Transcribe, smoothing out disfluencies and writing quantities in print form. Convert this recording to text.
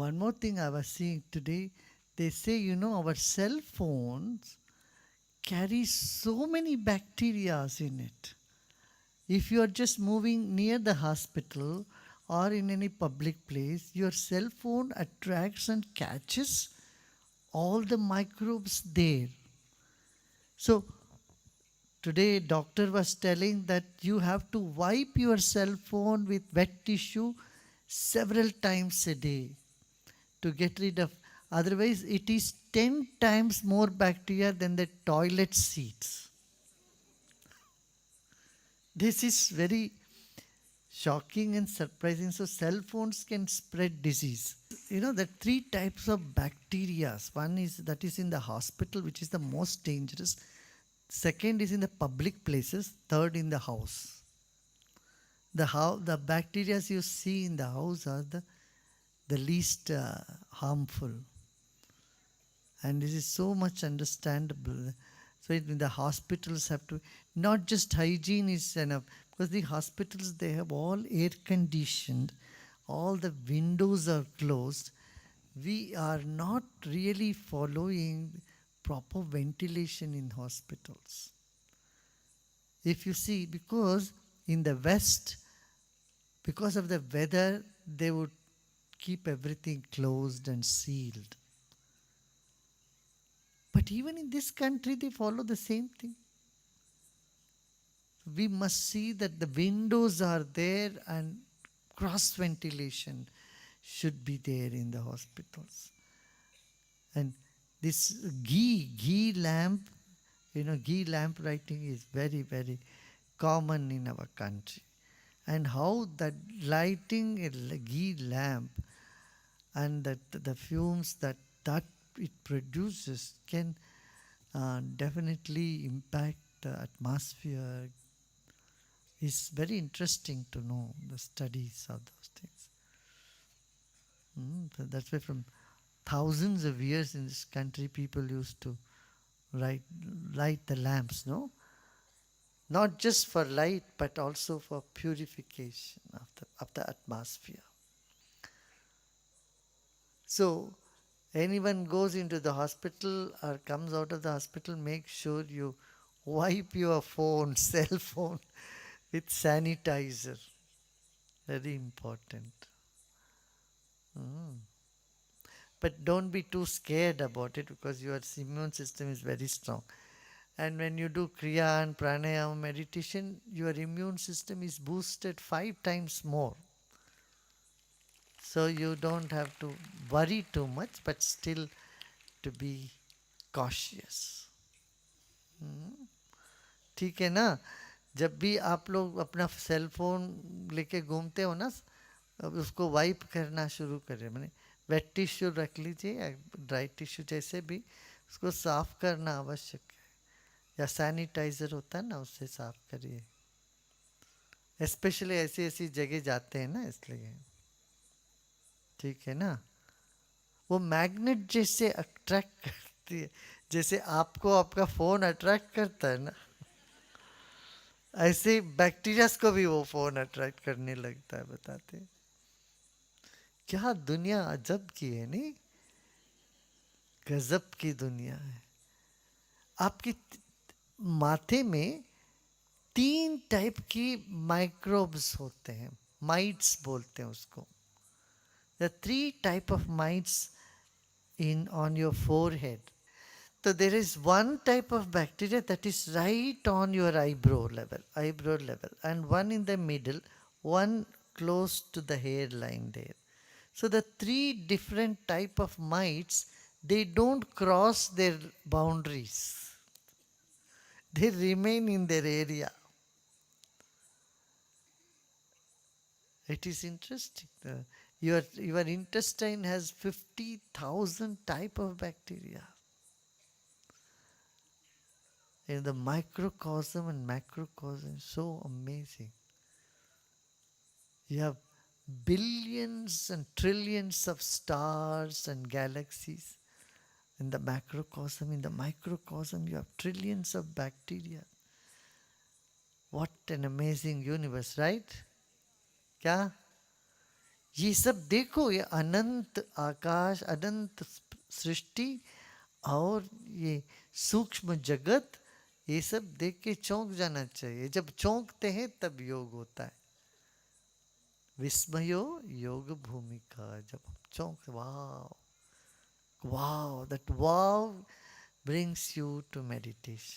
One more thing I was seeing today, they say, our cell phones carry so many bacteria in it. If you are just moving near the hospital or in any public place, your cell phone attracts and catches all the microbes there. So today doctor was telling that you have to wipe your cell phone with wet tissue several times a day to get rid of, otherwise it is 10 times more bacteria than the toilet seats. This is very shocking and surprising. So cell phones can spread disease. The three types of bacteria. One is that is in the hospital, which is the most dangerous. Second is in the public places. Third in the house. The bacteria you see in the house are the least harmful. And this is so much understandable. So in the hospitals have to, not just hygiene is enough, because the hospitals, they have all air conditioned, all the windows are closed. We are not really following proper ventilation in hospitals. If you see, because in the West, because of the weather, they would keep everything closed and sealed. But even in this country, they follow the same thing. We must see that the windows are there and cross ventilation should be there in the hospitals. And this ghee lamp, ghee lamp writing is very, very common in our country. And how that lighting a ghee lamp and that the fumes that it produces can definitely impact the atmosphere. It's very interesting to know the studies of those things. So that's why from thousands of years in this country, people used to light the lamps, no? Not just for light, but also for purification of the atmosphere. So anyone goes into the hospital or comes out of the hospital, make sure you wipe your phone, cell phone, with sanitizer. Very important. But don't be too scared about it, because your immune system is very strong. And when you do Kriya and Pranayama meditation, your immune system is boosted 5 times more. So you don't have to worry too much, but still to be cautious. ठीक है ना? जब भी आप लोग अपना cell phone लेके घूमते हो ना, अब उसको वाइप करना शुरू करें, मैंने वेट टिश्यू रख लीजिए, ड्राई टिश्यू जैसे भी, उसको साफ करना आवश्यक है, या सैनिटाइजर होता है ना, उससे साफ करिए, स्पेशली ऐसी ऐसी जगह जाते हैं ना, इसलिए। ठीक है ना? वो मैग्नेट जैसे अट्रैक्ट करती है, जैसे आपको आपका फोन अट्रैक्ट करता है ना, ऐसे बैक्टीरियाज को भी वो फोन अट्रैक्ट करने लगता है। बताते क्या दुनिया अजब की है, नहीं? गजब की दुनिया है। आपकी माथे में 3 टाइप की माइक्रोब्स होते हैं, माइट्स बोलते हैं उसको। The 3 type of mites in on your forehead. So there is one type of bacteria that is right on your eyebrow level, and one in the middle, one close to the hairline there. So the 3 different type of mites, they don't cross their boundaries. They remain in their area. It is interesting. Your intestine has 50,000 type of bacteria. In the microcosm and macrocosm, so amazing. You have billions and trillions of stars and galaxies in the macrocosm. In the microcosm, you have trillions of bacteria. What an amazing universe, right? क्या? ये सब देखो, ये अनंत आकाश, अनंत सृष्टि और ये सूक्ष्म जगत, ये सब देख के चौंक जाना चाहिए। जब चौंकते हैं तब योग होता है। विस्मयो योग भूमिका, जब हम चौंक, वाव, wow, that wow brings you to meditation.